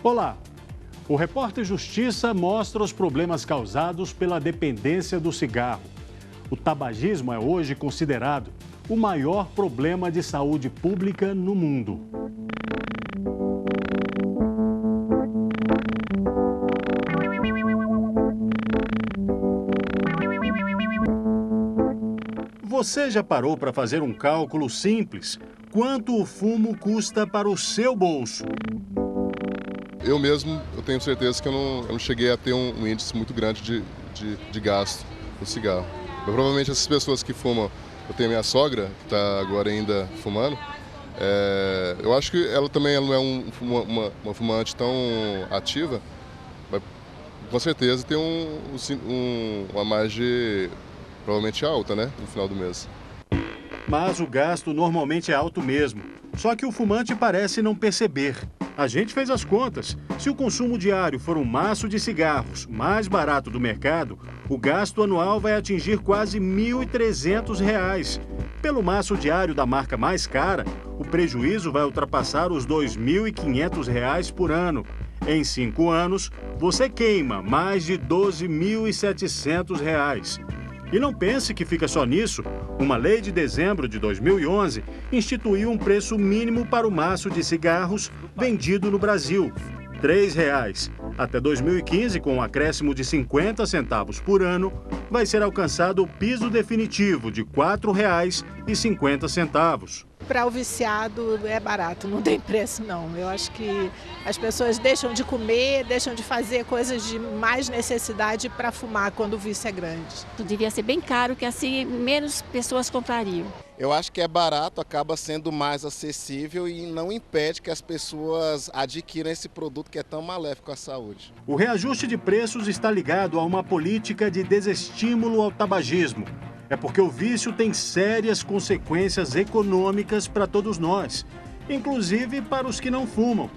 Olá! O Repórter Justiça mostra os problemas causados pela dependência do cigarro. O tabagismo é hoje considerado o maior problema de saúde pública no mundo. Você já parou para fazer um cálculo simples? Quanto o fumo custa para o seu bolso? Eu mesmo, eu tenho certeza que eu não cheguei a ter um índice muito grande de gasto com cigarro. Provavelmente essas pessoas que fumam, eu tenho minha sogra, que está agora ainda fumando, eu acho que ela também não é uma fumante tão ativa, mas com certeza tem uma margem provavelmente alta, né, no final do mês. Mas o gasto normalmente é alto mesmo, só que o fumante parece não perceber. A gente fez as contas. Se o consumo diário for um maço de cigarros mais barato do mercado, o gasto anual vai atingir quase R$ 1.300. Pelo maço diário da marca mais cara, o prejuízo vai ultrapassar os R$ 2.500 por ano. Em 5 anos, você queima mais de R$ 12.700. E não pense que fica só nisso. Uma lei de dezembro de 2011 instituiu um preço mínimo para o maço de cigarros vendido no Brasil, R$ 3. Até 2015, com um acréscimo de 50 centavos por ano, vai ser alcançado o piso definitivo de R$ 4,50. Para o viciado é barato, não tem preço não. Eu acho que as pessoas deixam de comer, deixam de fazer coisas de mais necessidade para fumar quando o vício é grande. Devia ser bem caro, que assim menos pessoas comprariam. Eu acho que é barato, acaba sendo mais acessível e não impede que as pessoas adquiram esse produto que é tão maléfico à saúde. O reajuste de preços está ligado a uma política de desestímulo ao tabagismo. É porque o vício tem sérias consequências econômicas para todos nós, inclusive para os que não fumam.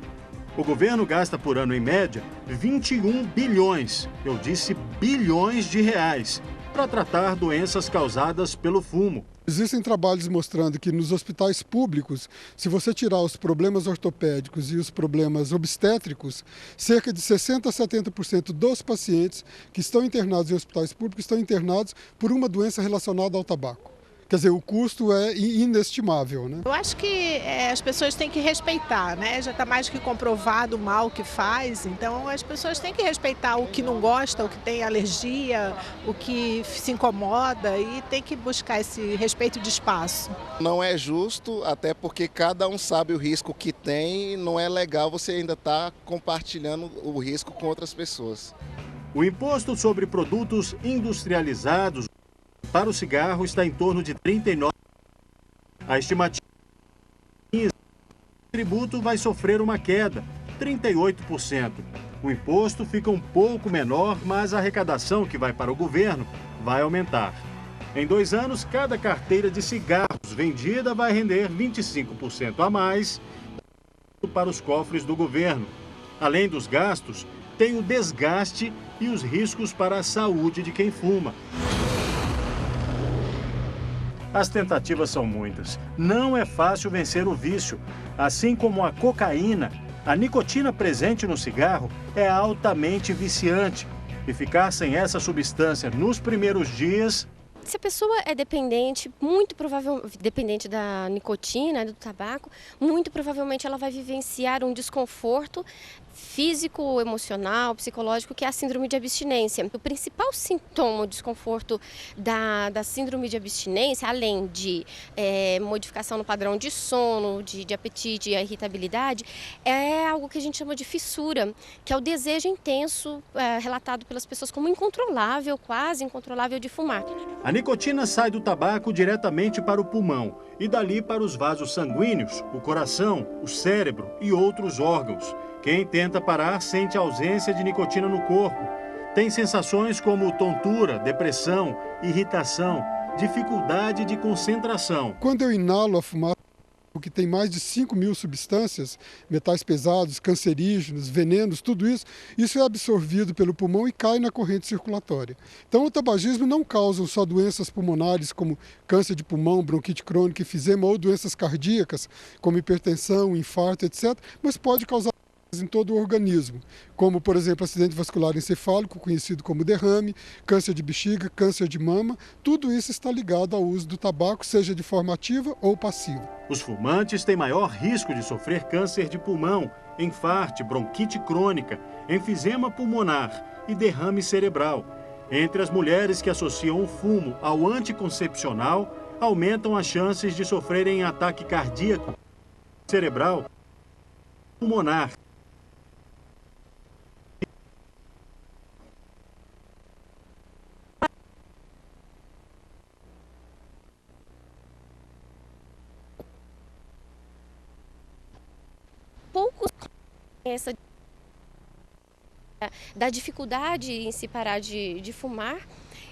O governo gasta por ano, em média, 21 bilhões, eu disse bilhões de reais, para tratar doenças causadas pelo fumo. Existem trabalhos mostrando que nos hospitais públicos, se você tirar os problemas ortopédicos e os problemas obstétricos, cerca de 60% a 70% dos pacientes que estão internados em hospitais públicos estão internados por uma doença relacionada ao tabaco. Quer dizer, o custo é inestimável, né? Eu acho que as pessoas têm que respeitar, né? Já está mais que comprovado o mal que faz, então as pessoas têm que respeitar o que não gosta, o que tem alergia, o que se incomoda e tem que buscar esse respeito de espaço. Não é justo, até porque cada um sabe o risco que tem e não é legal você ainda estar compartilhando o risco com outras pessoas. O imposto sobre produtos industrializados para o cigarro está em torno de 39%. A estimativa é que o tributo vai sofrer uma queda, 38%. O imposto fica um pouco menor, mas a arrecadação que vai para o governo vai aumentar. Em 2 anos, cada carteira de cigarros vendida vai render 25% a mais para os cofres do governo. Além dos gastos, tem o desgaste e os riscos para a saúde de quem fuma. As tentativas são muitas. Não é fácil vencer o vício. Assim como a cocaína, a nicotina presente no cigarro é altamente viciante. E ficar sem essa substância nos primeiros dias... Se a pessoa é dependente, muito provavelmente dependente da nicotina, do tabaco, muito provavelmente ela vai vivenciar um desconforto físico, emocional, psicológico, que é a síndrome de abstinência. O principal sintoma, o desconforto da síndrome de abstinência, além de modificação no padrão de sono, de apetite e a irritabilidade, é algo que a gente chama de fissura, que é o desejo intenso, relatado pelas pessoas como incontrolável, quase incontrolável de fumar. A nicotina sai do tabaco diretamente para o pulmão e dali para os vasos sanguíneos, o coração, o cérebro e outros órgãos. Quem tenta parar sente a ausência de nicotina no corpo. Tem sensações como tontura, depressão, irritação, dificuldade de concentração. Quando eu inalo a fumaça, que tem mais de 5.000 substâncias, metais pesados, cancerígenos, venenos, tudo isso é absorvido pelo pulmão e cai na corrente circulatória. Então o tabagismo não causa só doenças pulmonares como câncer de pulmão, bronquite crônica, enfisema ou doenças cardíacas como hipertensão, infarto, etc., mas pode causar em todo o organismo, como, por exemplo, acidente vascular encefálico, conhecido como derrame, câncer de bexiga, câncer de mama, tudo isso está ligado ao uso do tabaco, seja de forma ativa ou passiva. Os fumantes têm maior risco de sofrer câncer de pulmão, enfarte, bronquite crônica, enfisema pulmonar e derrame cerebral. Entre as mulheres que associam o fumo ao anticoncepcional, aumentam as chances de sofrerem ataque cardíaco, cerebral, pulmonar. Poucos essa da dificuldade em se parar de fumar.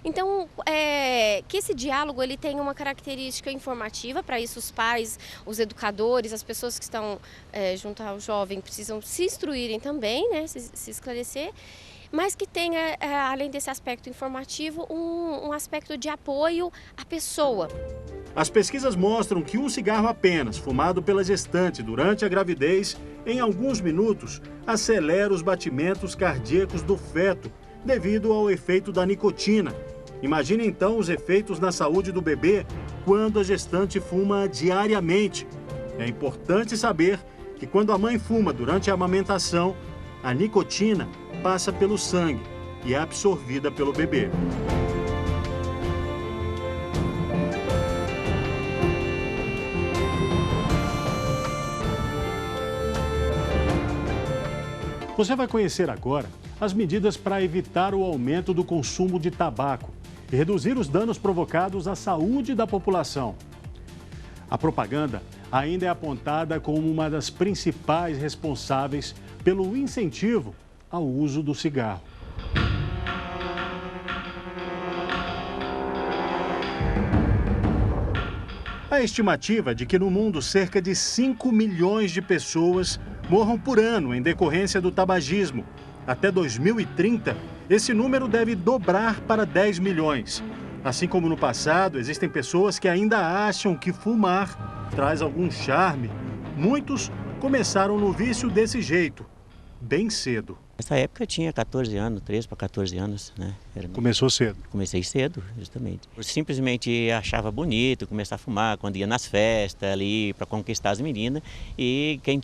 Então, que esse diálogo ele tem uma característica informativa, para isso os pais, os educadores, as pessoas que estão junto ao jovem precisam se instruírem também, né, se esclarecer, mas que tenha, além desse aspecto informativo, um aspecto de apoio à pessoa. As pesquisas mostram que um cigarro apenas, fumado pela gestante durante a gravidez, em alguns minutos, acelera os batimentos cardíacos do feto, devido ao efeito da nicotina. Imagine então os efeitos na saúde do bebê quando a gestante fuma diariamente. É importante saber que quando a mãe fuma durante a amamentação, a nicotina passa pelo sangue e é absorvida pelo bebê. Você vai conhecer agora as medidas para evitar o aumento do consumo de tabaco e reduzir os danos provocados à saúde da população. A propaganda ainda é apontada como uma das principais responsáveis pelo incentivo ao uso do cigarro. A estimativa é de que no mundo cerca de 5 milhões de pessoas morram por ano em decorrência do tabagismo. Até 2030, esse número deve dobrar para 10 milhões. Assim como no passado, existem pessoas que ainda acham que fumar traz algum charme. Muitos começaram no vício desse jeito, bem cedo. Nessa época eu tinha 14 anos, 13 para 14 anos, né? Começou cedo? Comecei cedo, justamente. Eu simplesmente achava bonito começar a fumar quando ia nas festas ali para conquistar as meninas. E quem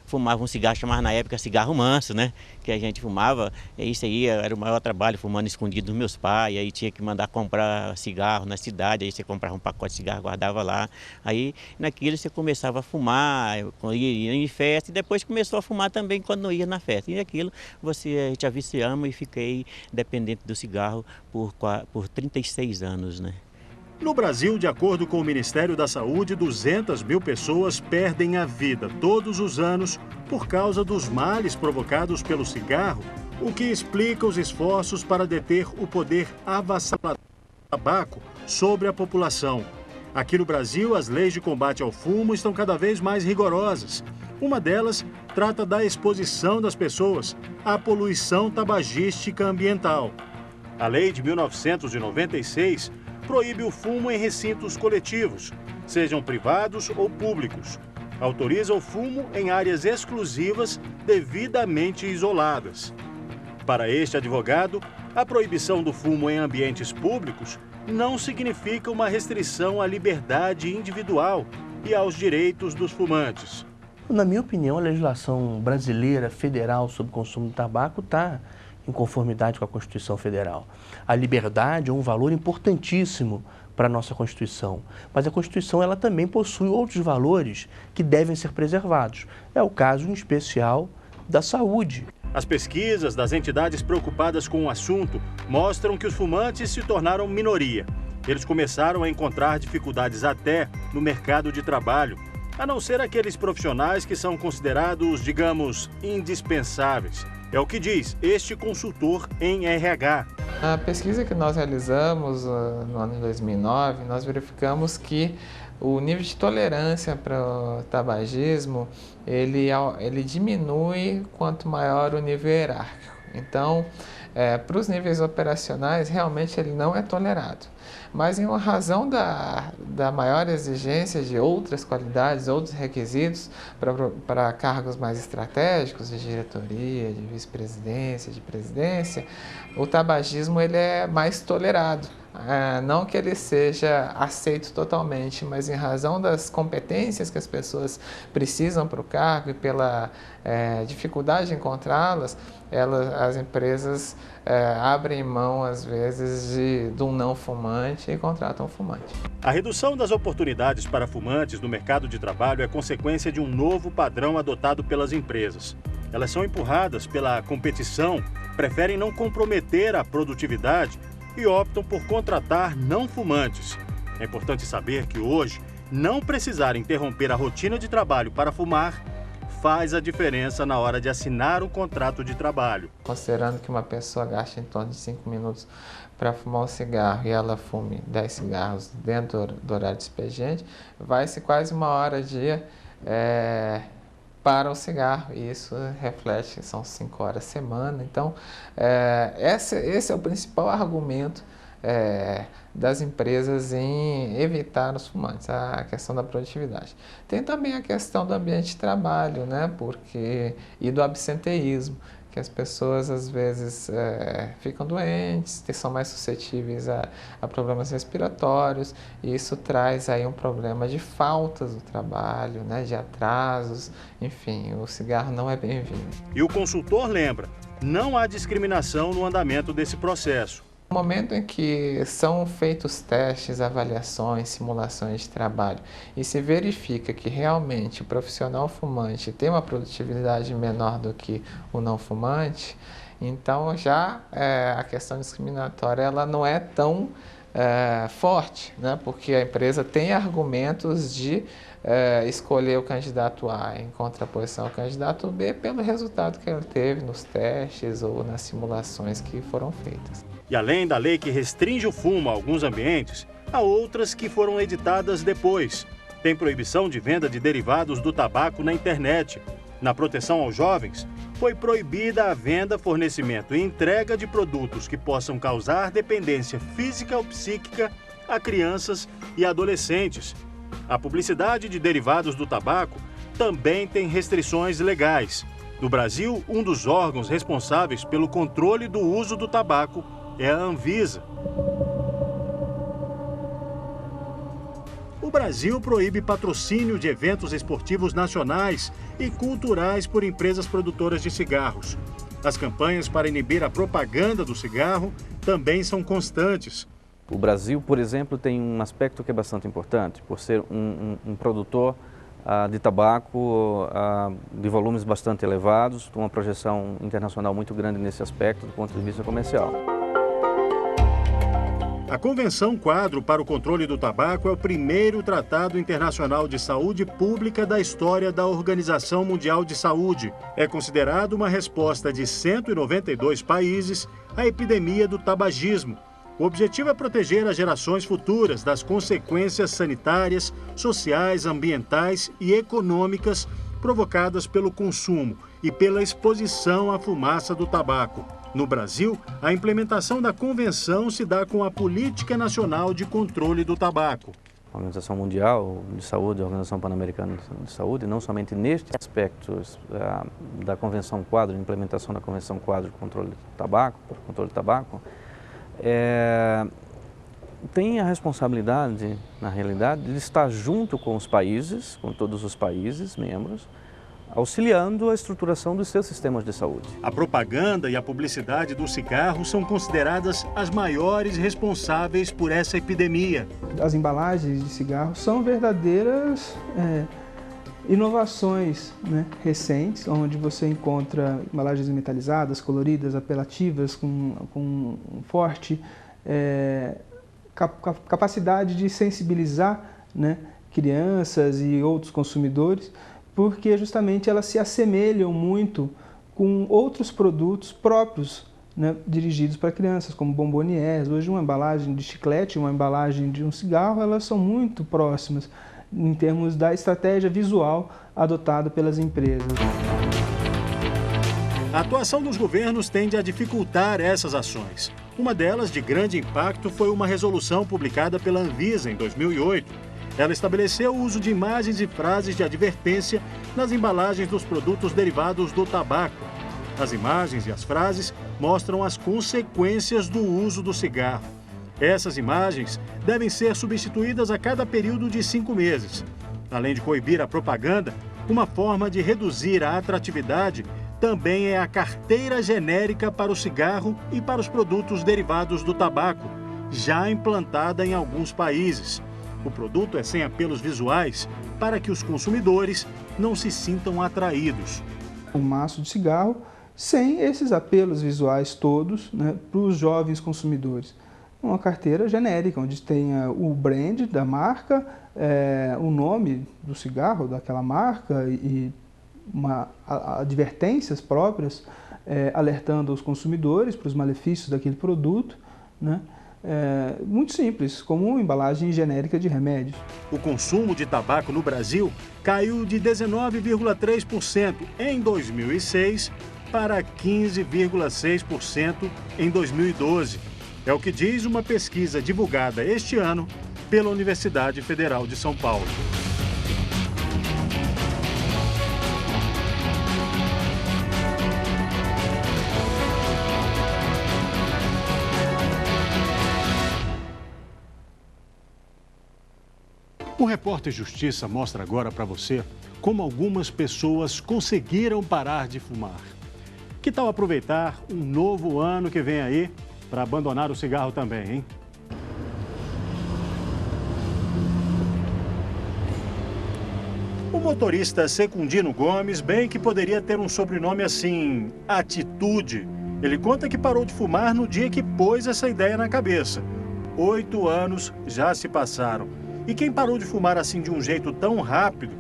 fumava um cigarro, chamava na época cigarro manso, né? Que a gente fumava, isso aí era o maior trabalho, fumando escondido dos meus pais. Aí tinha que mandar comprar cigarro na cidade, aí você comprava um pacote de cigarro, guardava lá. Aí naquilo você começava a fumar, ia em festa e depois começou a fumar também quando não ia na festa. E aquilo a gente aviciamos e fiquei dependente do cigarro por 36 anos, né? No Brasil, de acordo com o Ministério da Saúde, 200 mil pessoas perdem a vida todos os anos por causa dos males provocados pelo cigarro, o que explica os esforços para deter o poder avassalador do tabaco sobre a população. Aqui no Brasil, as leis de combate ao fumo estão cada vez mais rigorosas. Uma delas trata da exposição das pessoas à poluição tabagística ambiental. A lei de 1996 proíbe o fumo em recintos coletivos, sejam privados ou públicos. Autoriza o fumo em áreas exclusivas devidamente isoladas. Para este advogado, a proibição do fumo em ambientes públicos não significa uma restrição à liberdade individual e aos direitos dos fumantes. Na minha opinião, a legislação brasileira federal sobre o consumo de tabaco está em conformidade com a Constituição Federal. A liberdade é um valor importantíssimo para a nossa Constituição, mas a Constituição ela também possui outros valores que devem ser preservados. É o caso, em especial, da saúde. As pesquisas das entidades preocupadas com o assunto mostram que os fumantes se tornaram minoria. Eles começaram a encontrar dificuldades até no mercado de trabalho, a não ser aqueles profissionais que são considerados, digamos, indispensáveis. É o que diz este consultor em RH. Na pesquisa que nós realizamos no ano de 2009, nós verificamos que o nível de tolerância para o tabagismo, ele diminui quanto maior o nível hierárquico. Então, Para os níveis operacionais, realmente ele não é tolerado. Mas em razão da maior exigência de outras qualidades, outros requisitos para cargos mais estratégicos de diretoria, de vice-presidência, de presidência, o tabagismo ele é mais tolerado. Não que ele seja aceito totalmente, mas em razão das competências que as pessoas precisam para o cargo e pela dificuldade de encontrá-las, as empresas abrem mão, às vezes, de um não fumante e contratam um fumante. A redução das oportunidades para fumantes no mercado de trabalho é consequência de um novo padrão adotado pelas empresas. Elas são empurradas pela competição, preferem não comprometer a produtividade e optam por contratar não fumantes. É importante saber que hoje, não precisar interromper a rotina de trabalho para fumar faz a diferença na hora de assinar um contrato de trabalho. Considerando que uma pessoa gasta em torno de 5 minutos para fumar um cigarro e ela fume 10 cigarros dentro do horário de expediente, vai-se quase 1 hora dia para o cigarro, e isso reflete que são 5 horas semana. Então, esse é o principal argumento das empresas em evitar os fumantes, a questão da produtividade. Tem também a questão do ambiente de trabalho, né? E do absenteísmo, que as pessoas às vezes ficam doentes, são mais suscetíveis a problemas respiratórios, e isso traz aí um problema de faltas do trabalho, né? De atrasos, enfim, o cigarro não é bem-vindo. E o consultor lembra, não há discriminação no andamento desse processo. No momento em que são feitos testes, avaliações, simulações de trabalho e se verifica que realmente o profissional fumante tem uma produtividade menor do que o não fumante, então já a questão discriminatória ela não é tão forte, né? Porque a empresa tem argumentos de escolher o candidato A em contraposição ao candidato B pelo resultado que ele teve nos testes ou nas simulações que foram feitas. E além da lei que restringe o fumo a alguns ambientes, há outras que foram editadas depois. Tem proibição de venda de derivados do tabaco na internet. Na proteção aos jovens, foi proibida a venda, fornecimento e entrega de produtos que possam causar dependência física ou psíquica a crianças e adolescentes. A publicidade de derivados do tabaco também tem restrições legais. No Brasil, um dos órgãos responsáveis pelo controle do uso do tabaco é a Anvisa. O Brasil proíbe patrocínio de eventos esportivos nacionais e culturais por empresas produtoras de cigarros. As campanhas para inibir a propaganda do cigarro também são constantes. O Brasil, por exemplo, tem um aspecto que é bastante importante, por ser um produtor de tabaco de volumes bastante elevados, uma projeção internacional muito grande nesse aspecto do ponto de vista comercial. A Convenção Quadro para o Controle do Tabaco é o primeiro tratado internacional de saúde pública da história da Organização Mundial de Saúde. É considerado uma resposta de 192 países à epidemia do tabagismo. O objetivo é proteger as gerações futuras das consequências sanitárias, sociais, ambientais e econômicas provocadas pelo consumo e pela exposição à fumaça do tabaco. No Brasil, a implementação da Convenção se dá com a Política Nacional de Controle do Tabaco. A Organização Mundial de Saúde, a Organização Pan-Americana de Saúde, não somente nestes aspectos da Convenção Quadro, implementação da Convenção Quadro de Controle do Tabaco, tem a responsabilidade, na realidade, de estar junto com os países, com todos os países membros, auxiliando a estruturação dos seus sistemas de saúde. A propaganda e a publicidade do cigarro são consideradas as maiores responsáveis por essa epidemia. As embalagens de cigarro são verdadeiras inovações, né, recentes, onde você encontra embalagens metalizadas, coloridas, apelativas, com forte capacidade de sensibilizar, né, crianças e outros consumidores, porque justamente elas se assemelham muito com outros produtos próprios, né, dirigidos para crianças, como bomboniers. Hoje uma embalagem de chiclete, uma embalagem de um cigarro, elas são muito próximas em termos da estratégia visual adotada pelas empresas. A atuação dos governos tende a dificultar essas ações. Uma delas, de grande impacto, foi uma resolução publicada pela Anvisa em 2008. Ela estabeleceu o uso de imagens e frases de advertência nas embalagens dos produtos derivados do tabaco. As imagens e as frases mostram as consequências do uso do cigarro. Essas imagens devem ser substituídas a cada período de 5 meses. Além de coibir a propaganda, uma forma de reduzir a atratividade também é a carteira genérica para o cigarro e para os produtos derivados do tabaco, já implantada em alguns países. O produto é sem apelos visuais para que os consumidores não se sintam atraídos. Um maço de cigarro sem esses apelos visuais todos, né, para os jovens consumidores. Uma carteira genérica, onde tenha o brand da marca, o nome do cigarro, daquela marca e advertências próprias, alertando os consumidores para os malefícios daquele produto, né? Muito simples, como uma embalagem genérica de remédios. O consumo de tabaco no Brasil caiu de 19,3% em 2006 para 15,6% em 2012. É o que diz uma pesquisa divulgada este ano pela Universidade Federal de São Paulo. O Repórter Justiça mostra agora para você como algumas pessoas conseguiram parar de fumar. Que tal aproveitar um novo ano que vem aí para abandonar o cigarro também, hein? O motorista Secundino Gomes, bem que poderia ter um sobrenome assim, Atitude. Ele conta que parou de fumar no dia que pôs essa ideia na cabeça. 8 anos já se passaram. E quem parou de fumar assim de um jeito tão rápido,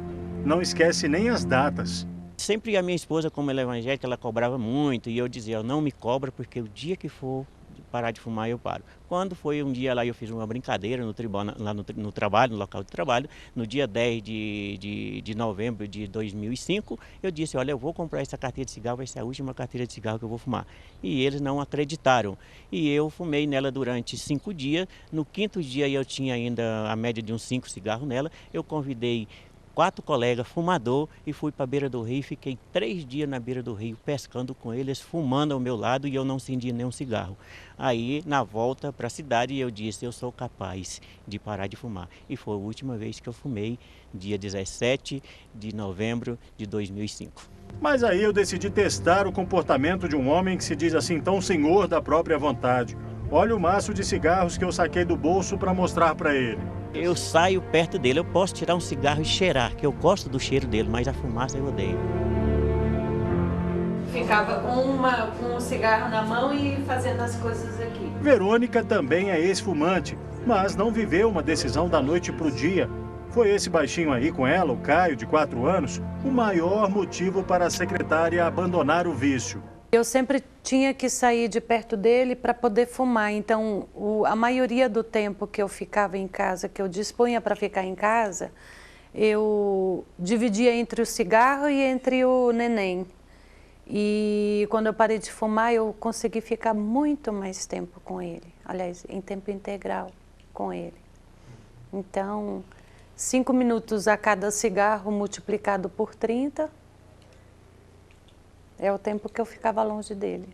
não esquece nem as datas. Sempre a minha esposa, como ela é evangélica, ela cobrava muito e eu dizia, não me cobra porque o dia que for parar de fumar eu paro. Quando foi um dia lá eu fiz uma brincadeira no trabalho, no local de trabalho, no dia 10 de novembro de 2005, eu disse, olha, eu vou comprar essa carteira de cigarro, vai ser a última carteira de cigarro que eu vou fumar. E eles não acreditaram. E eu fumei nela durante 5 dias, no 5º dia eu tinha ainda a média de uns 5 cigarros nela, eu convidei 4 colegas fumador e fui para a beira do rio, fiquei 3 dias na beira do rio pescando com eles, fumando ao meu lado e eu não acendi nenhum cigarro. Aí, na volta para a cidade, eu disse, eu sou capaz de parar de fumar. E foi a última vez que eu fumei, dia 17 de novembro de 2005. Mas aí eu decidi testar o comportamento de um homem que se diz assim tão senhor da própria vontade. Olha o maço de cigarros que eu saquei do bolso para mostrar para ele. Eu saio perto dele, eu posso tirar um cigarro e cheirar, que eu gosto do cheiro dele, mas a fumaça eu odeio. Ficava com um cigarro na mão e fazendo as coisas aqui. Verônica também é ex-fumante, mas não viveu uma decisão da noite para o dia. Foi esse baixinho aí com ela, o Caio, de 4 anos, o maior motivo para a secretária abandonar o vício. Eu sempre tinha que sair de perto dele para poder fumar, então a maioria do tempo que eu ficava em casa, que eu dispunha para ficar em casa, eu dividia entre o cigarro e entre o neném. E quando eu parei de fumar, eu consegui ficar muito mais tempo com ele, aliás, em tempo integral com ele. Então, 5 minutos a cada cigarro multiplicado por 30... é o tempo que eu ficava longe dele.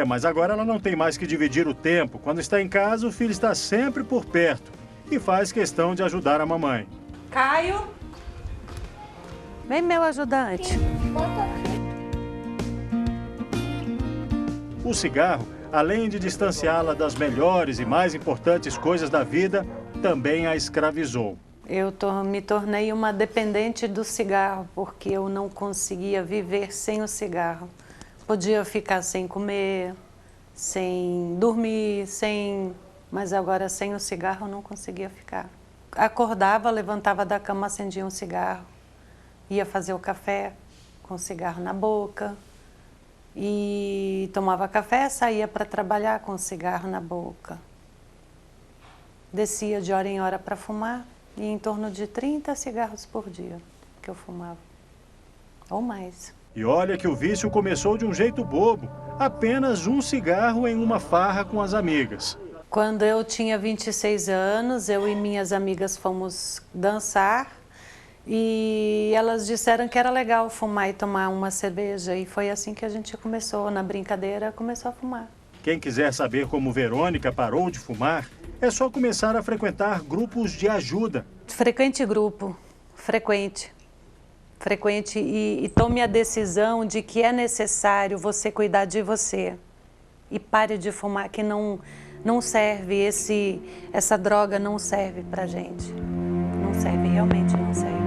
Mas agora ela não tem mais que dividir o tempo. Quando está em casa, o filho está sempre por perto e faz questão de ajudar a mamãe. Caio! Vem, meu ajudante. O cigarro, além de distanciá-la das melhores e mais importantes coisas da vida, também a escravizou. Eu me tornei uma dependente do cigarro, porque eu não conseguia viver sem o cigarro. Podia ficar sem comer, sem dormir, mas agora sem o cigarro eu não conseguia ficar. Acordava, levantava da cama, acendia um cigarro, ia fazer o café com o cigarro na boca e tomava café, saía para trabalhar com o cigarro na boca. Descia de hora em hora para fumar. E em torno de 30 cigarros por dia que eu fumava, ou mais. E olha que o vício começou de um jeito bobo, apenas um cigarro em uma farra com as amigas. Quando eu tinha 26 anos, eu e minhas amigas fomos dançar e elas disseram que era legal fumar e tomar uma cerveja. E foi assim que a gente começou, na brincadeira, começou a fumar. Quem quiser saber como Verônica parou de fumar, é só começar a frequentar grupos de ajuda. Frequente grupo, frequente e tome a decisão de que é necessário você cuidar de você. E pare de fumar, que não serve, essa droga não serve pra gente. Não serve, realmente não serve.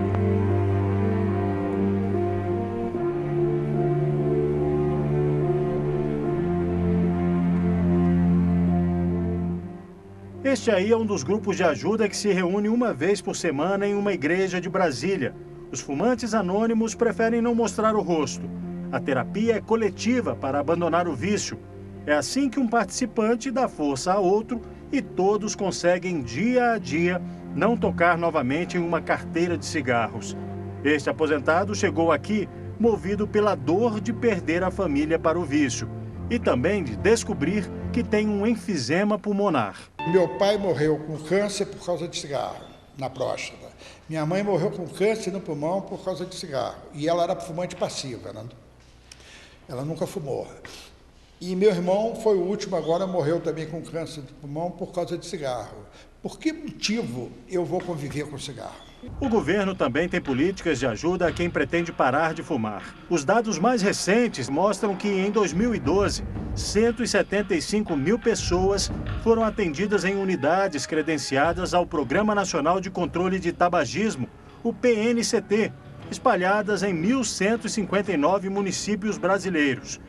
Este aí é um dos grupos de ajuda que se reúne uma vez por semana em uma igreja de Brasília. Os fumantes anônimos preferem não mostrar o rosto. A terapia é coletiva para abandonar o vício. É assim que um participante dá força a outro e todos conseguem, dia a dia, não tocar novamente em uma carteira de cigarros. Este aposentado chegou aqui movido pela dor de perder a família para o vício e também de descobrir que tem um enfisema pulmonar. Meu pai morreu com câncer por causa de cigarro, na próstata. Minha mãe morreu com câncer no pulmão por causa de cigarro. E ela era fumante passiva, né? Ela nunca fumou. E meu irmão foi o último agora, morreu também com câncer de pulmão por causa de cigarro. Por que motivo eu vou conviver com cigarro? O governo também tem políticas de ajuda a quem pretende parar de fumar. Os dados mais recentes mostram que em 2012, 175 mil pessoas foram atendidas em unidades credenciadas ao Programa Nacional de Controle de Tabagismo, o PNCT, espalhadas em 1.159 municípios brasileiros.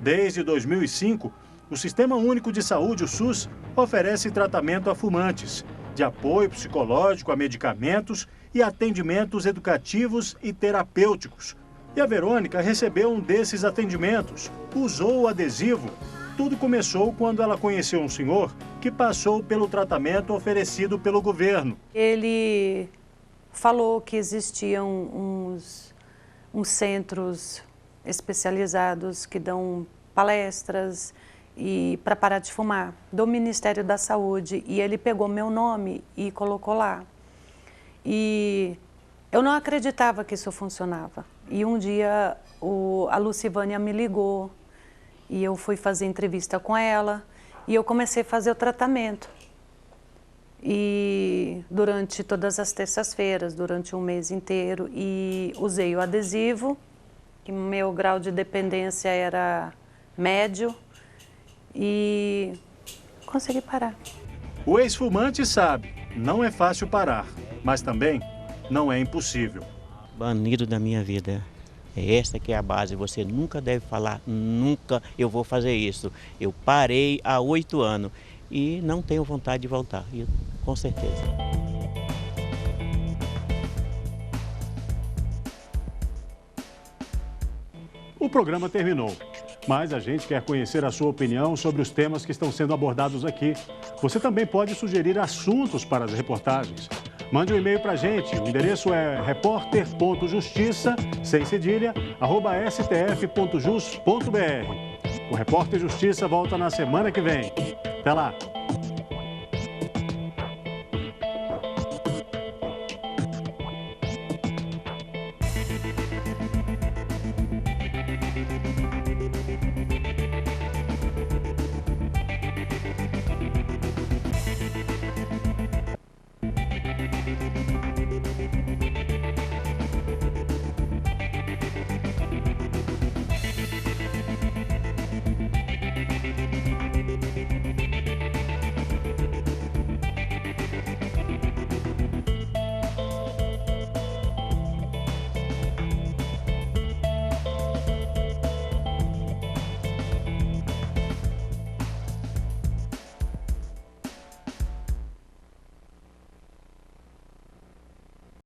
Desde 2005, o Sistema Único de Saúde, o SUS, oferece tratamento a fumantes, de apoio psicológico a medicamentos e atendimentos educativos e terapêuticos. E a Verônica recebeu um desses atendimentos, usou o adesivo. Tudo começou quando ela conheceu um senhor que passou pelo tratamento oferecido pelo governo. Ele falou que existiam uns centros especializados que dão palestras e para parar de fumar, do Ministério da Saúde, e ele pegou meu nome e colocou lá. E eu não acreditava que isso funcionava. E um dia a Lucivânia me ligou e eu fui fazer entrevista com ela e eu comecei a fazer o tratamento. E durante todas as terças-feiras, durante um mês inteiro, e usei o adesivo, que meu grau de dependência era médio, e consegui parar. O ex-fumante sabe, não é fácil parar, mas também não é impossível. Banido da minha vida. Esta que é a base, você nunca deve falar, nunca eu vou fazer isso. Eu parei há 8 anos e não tenho vontade de voltar, com certeza. O programa terminou, mas a gente quer conhecer a sua opinião sobre os temas que estão sendo abordados aqui. Você também pode sugerir assuntos para as reportagens. Mande um e-mail para a gente, o endereço é repórter.justiça, sem cedilha, @stf.jus.br. O Repórter Justiça volta na semana que vem. Até lá!